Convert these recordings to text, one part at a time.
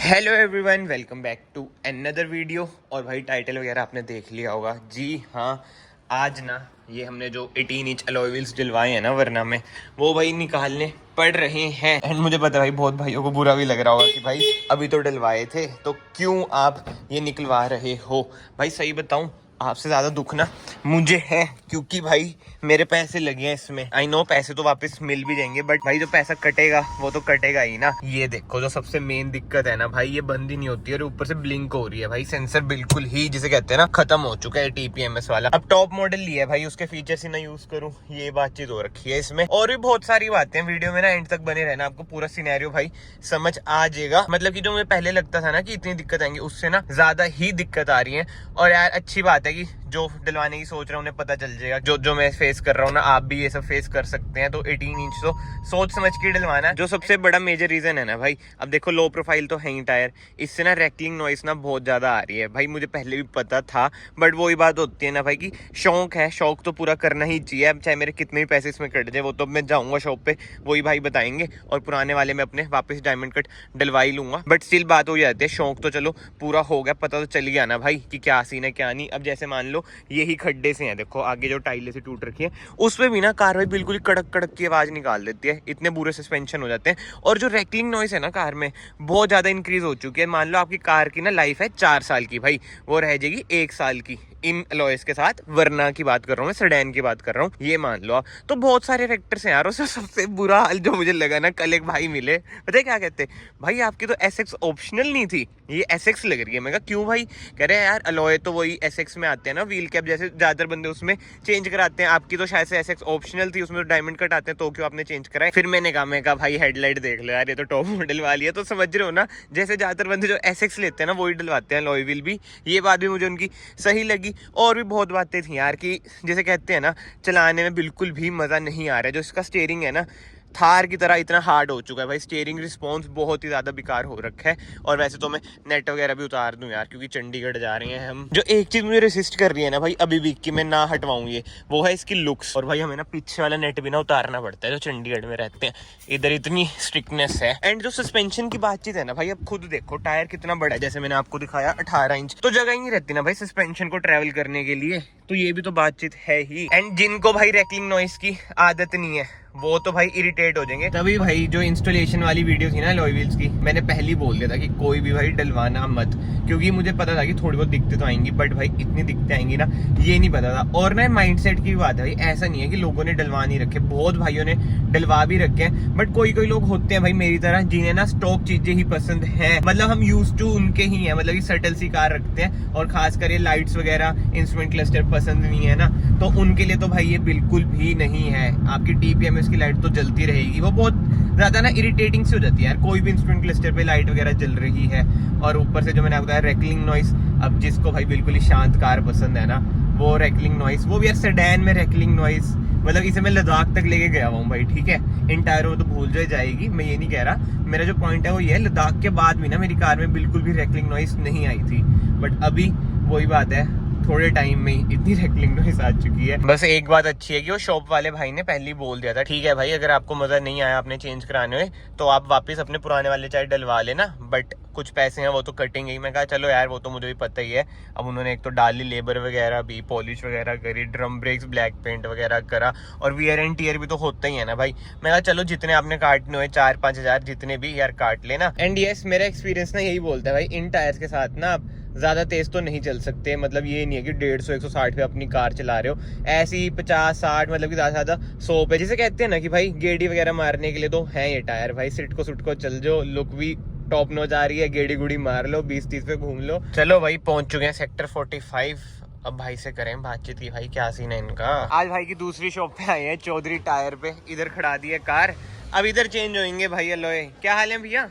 Hello everyone, welcome back to another video. और भाई title वगैरह आपने देख लिया होगा। जी हाँ, आज ना ये हमने जो 18 इंच अलॉय व्हील्स डलवाए हैं ना वरना में, वो भाई निकालने पड़ रहे हैं। एंड मुझे पता है भाई बहुत भाइयों को बुरा भी लग रहा होगा कि भाई अभी तो डलवाए थे तो क्यों आप ये निकलवा रहे हो। भाई सही बताऊँ, आपसे ज़्यादा दुख ना मुझे है, क्योंकि भाई मेरे पैसे लगे हैं इसमें। आई नो पैसे तो वापस मिल भी जाएंगे, बट भाई जो पैसा कटेगा वो तो कटेगा ही ना। ये देखो जो सबसे मेन दिक्कत है ना भाई, ये बंद ही नहीं होती है और ऊपर से ब्लिंक हो रही है भाई। सेंसर बिल्कुल ही जिसे कहते हैं ना खत्म हो चुका है TPMS वाला। अब टॉप मॉडल लिया है भाई, उसके फीचर्स ही ना यूज करूँ, ये बातचीत हो रखी है इसमें। और भी बहुत सारी बातें वीडियो में ना एंड तक बने रहना, आपको पूरा सिनेरियो भाई समझ आ जाएगा। मतलब कि जो मुझे पहले लगता था ना कि इतनी दिक्कत आएंगी, उससे ना ज्यादा ही दिक्कत आ रही है। और यार अच्छी बात है कि जो डलवाने की सोच रहे हैं उन्हें पता चल जाएगा। जो मैं फेस कर रहा हूँ ना, आप भी ये सब फेस कर सकते हैं। तो 18 इंच तो सोच समझ के डलवाना, जो सबसे बड़ा मेजर रीजन है ना भाई। अब देखो लो प्रोफाइल तो है ही टायर, इससे ना रैकलिंग नॉइस ना बहुत ज्यादा आ रही है भाई। मुझे पहले भी पता था, बट वही बात होती है ना भाई कि शौक है, शौक तो पूरा करना ही चाहिए। अब चाहे मेरे कितने भी पैसे इसमें कट जाए, वो तो मैं जाऊंगा शॉप पे, वही भाई बताएंगे। और पुराने वाले में अपने वापस डायमंड कट डलवा ही लूंगा। बट स्टिल बात हो जाती है, शौक तो चलो पूरा हो गया, पता तो चल गया ना भाई कि क्या सीन है क्या नहीं। अब जैसे मान लो यही खड्डे से हैं, देखो आगे जो टाइलें से टूट रखी है, उसमें भी ना कार भाई बिल्कुल ही कड़क कड़क की आवाज निकाल देती है। इतने बुरे सस्पेंशन हो जाते हैं। और जो रैकलिंग नॉइस है ना कार में, बहुत ज्यादा इंक्रीज हो चुकी है। मान लो आपकी कार की ना लाइफ है 4 साल की भाई, वो रह जाएगी 1 साल की इन अलॉयस के साथ। वरना की बात कर रहा हूँ मैं, सेडान की बात कर रहा हूँ, ये मान लो आप। तो बहुत सारे फैक्टर्स हैं यार। उससे सबसे बुरा हाल जो मुझे लगा ना, कल एक भाई मिले, पता है क्या कहते, भाई आपकी तो SX ऑप्शनल नहीं थी, ये SX लग रही है। मैं कहा क्यों भाई? कह रहे हैं यार अलॉय तो वही SX में आते हैं ना, व्हील कैप जैसे ज्यादातर बंदे उसमें चेंज कराते हैं। आपकी तो शायद से SX ऑप्शनल थी, उसमें तो डायमंड कट आते हैं, तो क्यों आपने चेंज कराए? फिर मैं कहा भाई हेडलाइट देख लो यार, ये तो टॉप मॉडल वाली है। तो समझ रहे हो ना, जैसे ज्यादातर बंदे जो SX लेते हैं ना वही डलवाते हैं अलॉय व्हील भी। ये बात भी मुझे उनकी सही लगी। और भी बहुत बातें थी यार कि जैसे कहते हैं ना, चलाने में बिल्कुल भी मजा नहीं आ रहा है। जो इसका स्टीयरिंग है ना, थार की तरह इतना हार्ड हो चुका है भाई। स्टीयरिंग रिस्पॉन्स बहुत ही ज़्यादा बेकार हो रखा है। और वैसे तो मैं नेट वगैरह भी उतार दूं यार, क्योंकि चंडीगढ़ जा रहे हैं हम। जो एक चीज़ मुझे रेसिस्ट कर रही है ना भाई अभी भी, कि मैं ना हटवाऊं, ये वो है इसकी लुक्स। और भाई हमें ना पीछे वाला नेट भी ना उतारना पड़ता है, जो चंडीगढ़ में रहते हैं, इधर इतनी स्ट्रिक्टनेस है। एंड जो सस्पेंशन की बातचीत है ना भाई, अब खुद देखो टायर कितना बड़ा है, जैसे मैंने आपको दिखाया 18 इंच, तो जगह ही नहीं रहती ना भाई सस्पेंशन को ट्रेवल करने के लिए। तो ये भी तो बातचीत है ही। एंड जिनको भाई रैकलिंग नॉइस की आदत नहीं है, वो तो भाई इरिटेट हो जाएंगे। तभी भाई जो इंस्टॉलेशन वाली वीडियो थी ना अलॉय व्हील्स की, मैंने पहले ही बोल दिया था कि कोई भी भाई डलवाना मत, क्योंकि मुझे पता था कि थोड़ी बहुत दिक्कतें तो आएंगी, बट भाई इतनी दिक्कतें आएंगी ना, ये नहीं पता था। और ना माइंडसेट की बात है भाई, ऐसा नहीं है कि लोगों ने डलवा नहीं रखे, बहुत भाइयों ने डलवा भी रखे हैं। बट कोई कोई लोग होते हैं भाई मेरी तरह, जिन्हें ना स्टॉक चीजें ही पसंद है। मतलब हम यूज टू उनके ही है, मतलब सटल सी कार रखते हैं, और खासकर ये लाइट्स वगैरह इंस्ट्रूमेंट क्लस्टर पसंद नहीं है ना, तो उनके लिए तो भाई ये बिल्कुल भी नहीं है। आपकी TPMS की लाइट तो जलती रहेगी, वो बहुत ज्यादा ना इरिटेटिंग सी हो जाती है यार। कोई भी इंस्ट्रूमेंट क्लस्टर पे लाइट वगैरह जल रही है, और ऊपर से जो मैंने आपको बताया रैकलिंग नॉइस। अब जिसको भाई बिल्कुल ही शांत कार पसंद है ना, वो रैकलिंग नॉइस, वो भी यार सेडान में रैकलिंग नॉइस, मतलब इसे मैं लद्दाख तक लेके गया हूँ भाई, ठीक है। इन टायरों में तो भूल जाएगी, मैं ये नहीं कह रहा। मेरा जो पॉइंट है वो ये है, लद्दाख के बाद भी ना मेरी कार में बिल्कुल भी रैकलिंग नॉइस नहीं आई थी। बट अभी वही बात है, थोड़े टाइम में ही इतनी रैकलिंग नॉइस आ चुकी है। बस एक बात अच्छी है कि वो शॉप वाले भाई ने पहले ही बोल दिया था, ठीक है भाई अगर आपको मजा नहीं आया आपने चेंज कराने में, तो आप वापस अपने पुराने वाले चाहे डलवा लेना, बट कुछ पैसे हैं वो तो कटेंगे ही। मैं कहा चलो यार वो तो मुझे भी पता ही है। अब उन्होंने एक तो डाली लेबर वगैरह भी, पॉलिश वगैरह करी, ड्रम ब्रेक्स ब्लैक पेंट वगैरह करा, और वियर एंड टियर भी तो होता ही है ना भाई। मैं कहा चलो जितने आपने काटने हुए 4-5 हजार जितने भी यार काट लेना। एंड यस, मेरा एक्सपीरियंस ना यही बोलता है भाई, इन टायर्स के साथ ना आप ज्यादा तेज तो नहीं चल सकते। मतलब ये नहीं है कि 150-160 पे अपनी कार चला रहे हो, ऐसी 50-60, मतलब कि ज्यादा 100 पे, जिसे कहते हैं ना कि भाई गेड़ी वगैरह मारने के लिए तो है ये टायर भाई। सिट को चल जाओ, लुक भी टॉप नॉच आ रही है, गेड़ी गुड़ी मार लो, 20-30 पे घूम लो। चलो भाई पहुंच चुके हैं सेक्टर 45। अब भाई से करें बातचीत की भाई क्या सीन है इनका। आज भाई की दूसरी शॉप पे आए हैं, चौधरी टायर पे। इधर खड़ा दी है कार, अब इधर चेंज होंगे भाई अलॉय। क्या हाल है भैया,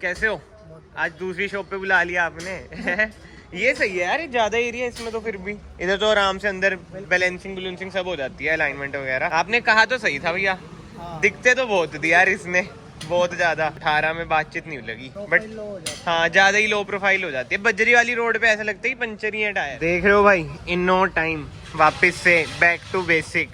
कैसे हो? आज दूसरी शॉप पे बुला लिया आपने। ये सही है यार, ज्यादा एरिया इसमें तो फिर भी इधर तो आराम से अंदर बैलेंसिंग सब हो जाती है, अलाइनमेंट वगैरह। आपने कहा तो सही था भैया, दिखते तो बहुत थी यार इसमें, बहुत ज्यादा। 18 में बातचीत नहीं लगी, बट हाँ ज्यादा ही लो प्रोफाइल हो जाती है। बजरी वाली रोड पे ऐसा लगता है कि पंचर ही है टायर। देख रहे हो भाई, इन नो टाइम वापस से बैक टू बेसिक,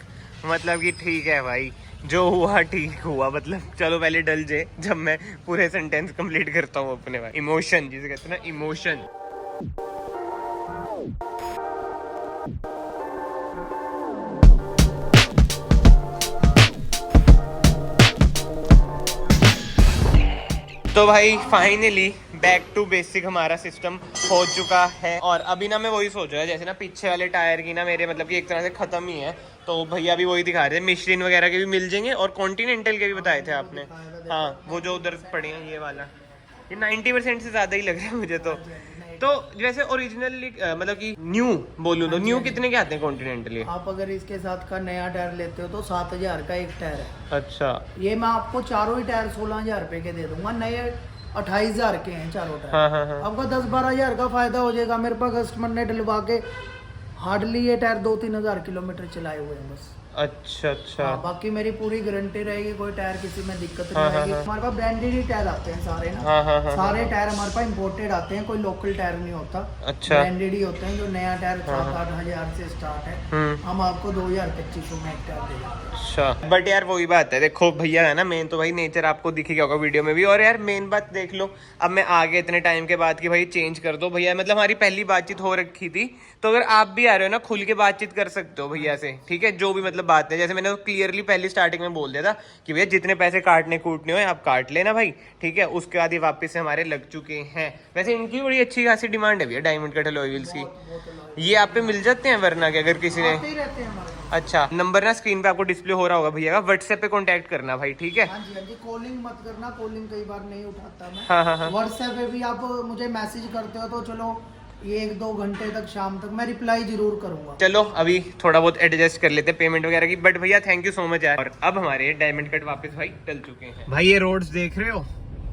मतलब कि ठीक है भाई जो हुआ ठीक हुआ, मतलब चलो पहले डल जाए जब मैं पूरे सेंटेंस कंप्लीट करता हूँ अपने भाई। इमोशन जिसे कहते हैं ना, इमोशन। तो भाई फाइनली बैक टू बेसिक हमारा सिस्टम हो चुका है। और अभी ना मैं वही सोच रहा है, जैसे ना पीछे वाले टायर की ना मेरे मतलब कि एक तरह से ख़त्म ही है, तो भैया भी वही दिखा रहे थे। मिशलिन वगैरह के भी मिल जाएंगे और कॉन्टिनेंटल के भी बताए थे आपने। हाँ वो जो उधर पड़े हैं ये वाला, ये 90% से ज़्यादा ही लग रहा है मुझे तो जैसे ओरिजिनली मतलब कि न्यू बोलूँ तो न्यू कितने के आते हैं कॉन्टिनेंटली? आप अगर इसके साथ का नया टायर लेते हो तो 7,000 का एक टायर है। अच्छा, ये मैं आपको चारों ही टायर 16,000 रुपए के दे दूंगा। नए 28,000 के हैं चारों टायर। हाँ हाँ हाँ। आपका 10-12,000 का फायदा हो जाएगा। मेरे पास कस्टमर ने डलवा के हार्डली ये टायर 2-3 हज़ार किलोमीटर चलाए हुए हैं बस। अच्छा अच्छा। हाँ, बाकी मेरी पूरी गारंटी रहेगी, कोई टायर किसी में दिक्कत नहीं हाँ, आएगी। हाँ, हमारे पास ब्रांडेड ही टायर आते हैं सारे ना। हाँ, हाँ, हाँ, सारे टायर हमारे पास इम्पोर्टेड आते हैं, कोई लोकल टायर नहीं होता। अच्छा। ब्रांडेड ही होते हैं। जो नया टायर 7-8 हज़ार से स्टार्ट है, हम आपको 2,025 में एक टायर दे देते हैं। अच्छा, बट यार वही बात है, देखो भैया है ना, मेन तो भाई नेचर आपको दिख ही गया होगा वीडियो में भी। और यार मेन बात देख लो, अब मैं आ गया इतने टाइम के बाद कि भाई चेंज कर दो भैया। मतलब हमारी पहली बातचीत हो रखी थी, तो अगर आप भी आ रहे हो ना खुल के बातचीत कर सकते हो भैया से, ठीक है। जो भी मतलब बात है, जैसे मैंने क्लियरली पहली स्टार्टिंग में बोल दिया था कि भैया जितने पैसे काटने कूटने हो आप काट लेना भाई, ठीक है। उसके बाद ये वापस से हमारे लग चुके हैं। वैसे इनकी बड़ी अच्छी खासी डिमांड है भैया डायमंड कट अलॉय व्हील्स की। ये आप पे मिल जाते हैं वरना कि अगर किसी ने। अच्छा, नंबर ना स्क्रीन पे आपको डिस्प्ले हो रहा होगा भैया का, व्हाट्सएप पे कांटेक्ट करना भाई, ठीक है। हाँ जी, हाँ जी, कॉलिंग मत करना, कॉलिंग कई बार नहीं उठाता मैं। हाँ हाँ हाँ। व्हाट्सएप पे भी आप मुझे मैसेज करते हो तो चलो ये 1-2 घंटे तक शाम तक मैं रिप्लाई जरूर करूंगा। चलो अभी थोड़ा बहुत एडजस्ट कर लेते हैं पेमेंट वगैरह की। बट भैया थैंक यू सो मच यार। और अब हमारे डायमंड कट वापस भाई चल चुके हैं। भाई ये रोड्स देख रहे हो,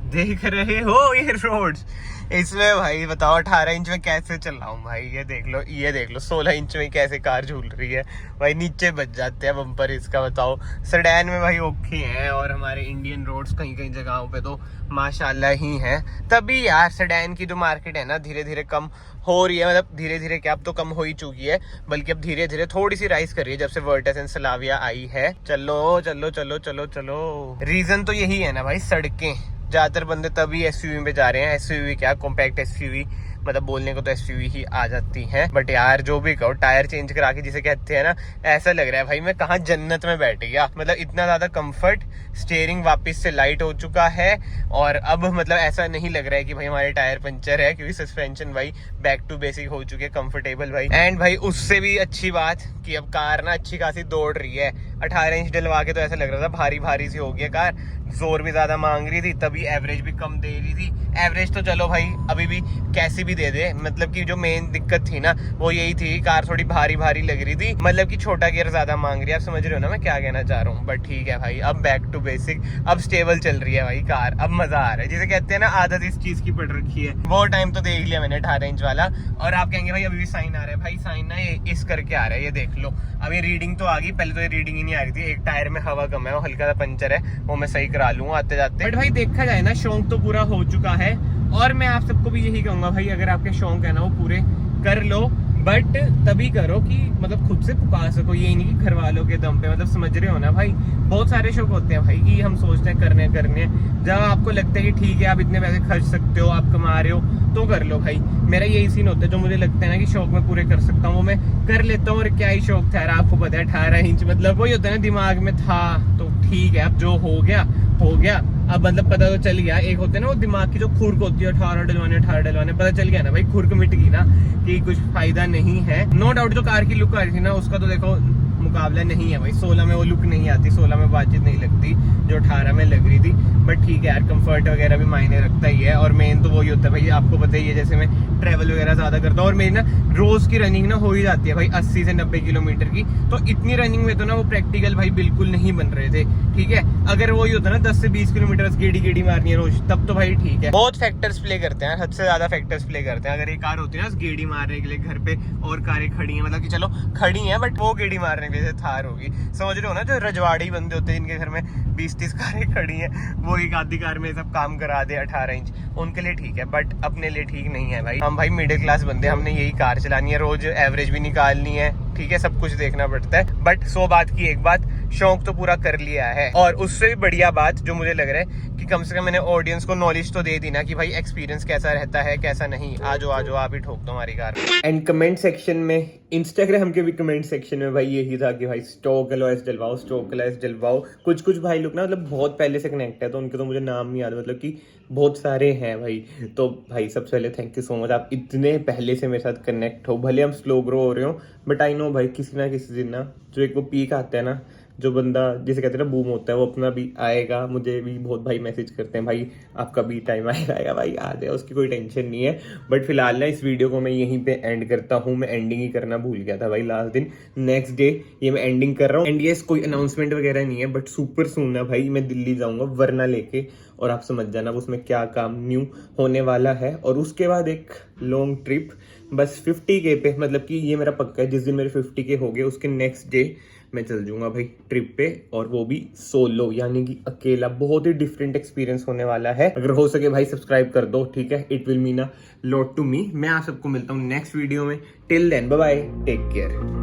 देख रहे हो ये रोड्स, इसमें भाई बताओ 18 इंच में कैसे चल रहा हूँ भाई। ये देख लो, ये देख लो 16 इंच में कैसे कार झूल रही है भाई, नीचे बच जाते हैं बम्पर इसका। बताओ सेडान में भाई ओके हैं, और हमारे इंडियन रोड्स कहीं कहीं जगहों पे तो माशाल्लाह ही हैं। तभी यार सेडान की जो मार्केट है ना धीरे धीरे कम हो रही है, मतलब धीरे धीरे क्या, अब तो कम हो ही चुकी है, बल्कि अब धीरे धीरे थोड़ी सी राइज कर रही है जब से वर्टस एंड स्लाविया आई है। चलो चलो चलो चलो चलो, रीजन तो यही है ना भाई, सड़कें। ज्यादातर बंदे तभी एसयूवी पे जा रहे हैं। एसयूवी क्या, कॉम्पैक्ट एसयूवी, मतलब बोलने को तो एसयूवी ही आ जाती है। बट यार जो भी कहो, टायर चेंज करा के जिसे कहते हैं ना, ऐसा लग रहा है भाई मैं कहाँ जन्नत में बैठ गया। मतलब इतना ज्यादा कंफर्ट, स्टीयरिंग वापस से लाइट हो चुका है, और अब मतलब ऐसा नहीं लग रहा है कि भाई हमारे टायर पंचर है, क्योंकि सस्पेंशन भाई बैक टू बेसिक हो चुके हैं, कंफर्टेबल भाई। एंड भाई उससे भी अच्छी बात कि अब कार ना अच्छी खासी दौड़ रही है। 18 इंच डलवा के तो ऐसा लग रहा था भारी भारी सी हो गई कार, जोर भी ज्यादा मांग रही थी, तभी एवरेज भी कम दे रही थी। एवरेज तो चलो भाई अभी भी कैसी भी दे दे, मतलब कि जो मेन दिक्कत थी ना वो यही थी, कार थोड़ी भारी भारी लग रही थी, मतलब कि छोटा गियर ज्यादा मांग रही है। आप समझ रहे हो ना मैं क्या कहना चाह रहा हूँ। बट ठीक है भाई, अब बैक टू बेसिक, अब स्टेबल चल रही है भाई कार, अब मजा आ रहा है। जिसे कहते हैं ना आदत इस चीज की पड़ रखी है। वो टाइम तो देख लिया मैंने 18 इंच वाला, और आप कहेंगे भाई अभी भी साइन आ रहा है। भाई साइन ना ये इस करके आ रहा है, ये देख लो। अभी रीडिंग तो आ गई, पहले तो ये रीडिंग ही नहीं आ रही थी। एक टायर में हवा कम है, वो हल्का सा पंचर है, वो मैं सही करा लूंगा आते जाते। बट भाई देखा जाए ना, शौक तो पूरा हो चुका है, और मैं आप सबको भी यही कहूंगा भाई, अगर आपके शौक है ना वो पूरे कर लो, बट तभी करो कि मतलब खुद से पुकार सको। यही नहीं कि घर वालों के दम पे, मतलब समझ रहे हो ना भाई। बहुत सारे शौक होते हैं भाई कि हम सोचते हैं करने जब आपको लगता है कि ठीक है आप इतने पैसे खर्च सकते हो, आप कमा रहे हो, तो कर लो भाई। मेरा यही सीन होता है, जो मुझे लगता है ना कि शौक मैं पूरे कर सकता हूँ वो मैं कर लेता हूँ। और क्या ही शौक था यार, आपको पता है 18 इंच मतलब वही होता है ना, दिमाग में था तो ठीक है, अब जो हो गया हो गया। अब मतलब पता तो चल गया, एक होते है ना वो दिमाग की जो खुरक होती है, 18 डलवाने, पता चल गया ना भाई, खुरक मिट गई ना कि कुछ फायदा नहीं है। नो डाउट जो कार की लुक आ रही थी ना उसका तो देखो मुकाबला नहीं है भाई। 16 में वो लुक नहीं आती, 16 में बातचीत नहीं लगती जो 18 में लग रही थी। बट ठीक है यार, कंफर्ट वगैरह भी मायने रखता ही है, और मेन तो वही होता है भाई, आपको पता ही है जैसे मैं ट्रैवल वगैरह ज्यादा करता हूँ, और मेरी ना रोज की रनिंग ना हो ही जाती है भाई 80 से 90 किलोमीटर की। तो इतनी रनिंग में तो ना वो प्रैक्टिकल भाई बिल्कुल नहीं बन रहे थे, ठीक है। अगर वही होता ना 10 से 20 किलोमीटर गेड़ी मारनी है रोज, तब तो भाई ठीक है। बहुत फैक्टर्स प्ले करते हैं, हद से ज्यादा फैक्टर्स प्ले करते हैं। अगर एक कार होती है ना गेड़ी मारने के लिए, घर पे और कारें खड़ी हैं, मतलब कि चलो खड़ी हैं बट वो गेड़ी मारने के लिए थार होगी, समझ रहे हो ना। जो रजवाड़ी बंदे होते हैं जिनके घर में 20-30 कारें खड़ी हैं, वो एक आधी कार में सब काम करा दे 18 इंच, उनके लिए ठीक है, बट अपने लिए ठीक नहीं है भाई। हम भाई मिडिल क्लास बंदे, हमने यही कार चलानी है, रोज एवरेज भी निकालनी है, ठीक है, सब कुछ देखना पड़ता है। बट 100 बात की एक बात, शौक तो पूरा कर लिया है। और उससे भी बढ़िया बात जो मुझे लग रहा है कि कम से कम मैंने ऑडियंस को नॉलेज तो दे दी ना कि भाई एक्सपीरियंस कैसा रहता है कैसा नहीं। आज आप ही ठोक दो हमारी कार। एंड कमेंट सेक्शन में, इंस्टाग्राम के भी कमेंट सेक्शन में भाई यही था कि भाई स्टॉक एलॉयस डलवाओ, स्टॉक एलॉयस डलवाओ। कुछ भाई लोग ना मतलब बहुत पहले से कनेक्ट है, तो उनके तो मुझे नाम नहीं याद, मतलब कि बहुत सारे हैं भाई। तो भाई सबसे पहले थैंक यू सो मच, आप इतने पहले से मेरे साथ कनेक्ट हो। भले हम स्लो ग्रो हो रहे हो, बट आई नो भाई किसी ना किसी दिन ना जो एक वो पीक आता है ना, जो बंदा जिसे कहते हैं ना बूम होता है, वो अपना भी आएगा। मुझे भी बहुत भाई मैसेज करते हैं भाई आपका भी टाइम आएगा भाई, आ जाए, उसकी कोई टेंशन नहीं है। बट फिलहाल ना इस वीडियो को मैं यहीं पे एंड करता हूँ। मैं एंडिंग ही करना भूल गया था भाई लास्ट दिन, नेक्स्ट डे ये मैं एंडिंग कर रहा हूँ। एंड यस कोई अनाउंसमेंट वगैरह नहीं है, बट सुपर सून है भाई मैं दिल्ली जाऊंगा वरना लेके, और आप समझ जाना उसमें क्या काम न्यू होने वाला है। और उसके बाद एक लॉन्ग ट्रिप बस 50K पे, मतलब कि ये मेरा पक्का है, जिस दिन मेरे 50K हो गए उसके नेक्स्ट डे मैं चल जाऊंगा भाई ट्रिप पे, और वो भी सोलो, यानी कि अकेला। बहुत ही डिफरेंट एक्सपीरियंस होने वाला है। अगर हो सके भाई सब्सक्राइब कर दो, ठीक है, it will mean a lot to me. मैं आप सबको मिलता हूँ नेक्स्ट वीडियो में। Till then bye bye, take care.